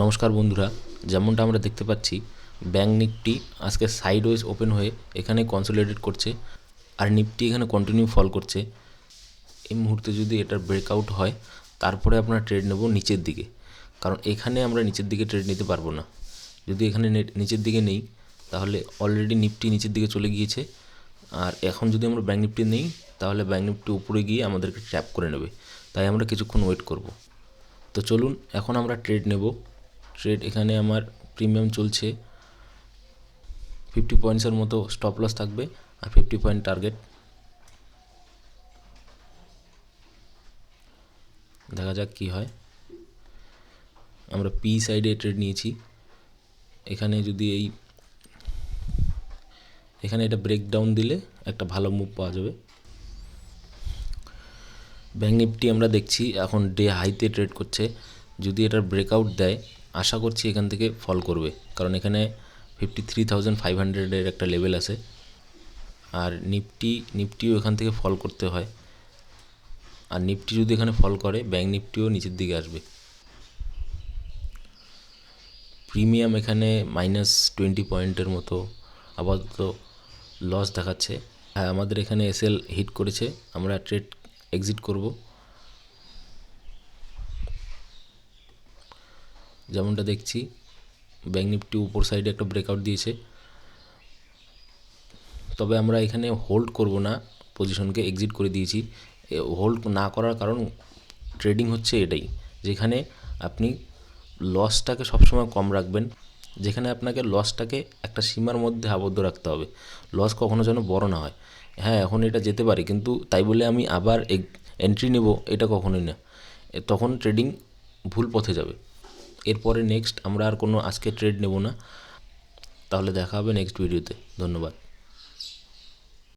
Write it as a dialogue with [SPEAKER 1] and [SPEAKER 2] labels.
[SPEAKER 1] নমস্কার বন্ধুরা, যেমনটা আমরা দেখতে পাচ্ছি ব্যাঙ্ক নিফটি আজকে সাইডওয়েজ ওপেন হয়ে এখানে কনসোলিডেট করছে আর নিফটি এখানে কন্টিনিউ ফল করছে। এই মুহূর্তে যদি এটার ব্রেকআউট হয় তারপরে আপনারা ট্রেড নেব নিচের দিকে, কারণ এখানে আমরা নিচের দিকে ট্রেড নিতে পারবো না। যদি এখানে নিচের দিকে নেই তাহলে অলরেডি নিফটি নিচের দিকে চলে গিয়েছে, আর এখন যদি আমরা ব্যাঙ্ক নিফটি নেই তাহলে ব্যাঙ্ক নিফটি উপরে গিয়ে আমাদেরকে ট্র্যাপ করে নেবে। তাই আমরা কিছুক্ষণ ওয়েট করব। তো চলুন এখন আমরা ট্রেড নেব। ট্রেড এখানে আমার প্রিমিয়াম চলছে 50 পয়েন্টসের মতো, স্টপ লস থাকবে আর 50 পয়েন্ট টার্গেট। দেখা যাক কি হয়। আমরা পি সাইডে ট্রেড নিয়েছি। এখানে যদি এখানে এটা ব্রেকডাউন দিলে একটা ভালো মুভ পাওয়া যাবে। ব্যাঙ্ক নিফটি আমরা দেখছি এখন ডে হাইতে ট্রেড করছে। যদি এটার ব্রেকআউট দেয় আশা করছি এখান থেকে ফল করবে, কারণ এখানে 53,500 একটা লেভেল আছে। আর নিফটিও এখান থেকে ফল করতে হয়, আর নিফটি যদি এখানে ফল করে ব্যাঙ্ক নিফটিও নিচের দিকে আসবে। প্রিমিয়াম এখানে -20 পয়েন্টের মতো আপাতত লস দেখাচ্ছে। হ্যাঁ, আমাদের এখানে এসএল হিট করেছে, আমরা ট্রেড এক্সিট করব। যেমনটা দেখছি ব্যাঙ্ক নিফটি উপর সাইডে একটা ব্রেকআউট দিয়েছে, তবে আমরা এখানে হোল্ড করব না, পজিশনকে এক্সিট করে দিয়েছি। হোল্ড না করার কারণ ট্রেডিং হচ্ছে এটাই, যেখানে আপনি লসটাকে সবসময় কম রাখবেন, যেখানে আপনাকে লসটাকে একটা সীমার মধ্যে আবদ্ধ রাখতে হবে। লস কখনো যেন বড় না হয়। হ্যাঁ, এখন এটা যেতে পারে, কিন্তু তাই বলে আমি আবার এন্ট্রি নেব এটা কখনোই না। তখন ট্রেডিং ভুল পথে যাবে। এরপরে নেক্সট আমরা আর কোনো আজকে ট্রেড নেব না। তাহলে দেখা হবে নেক্সট ভিডিওতে। ধন্যবাদ।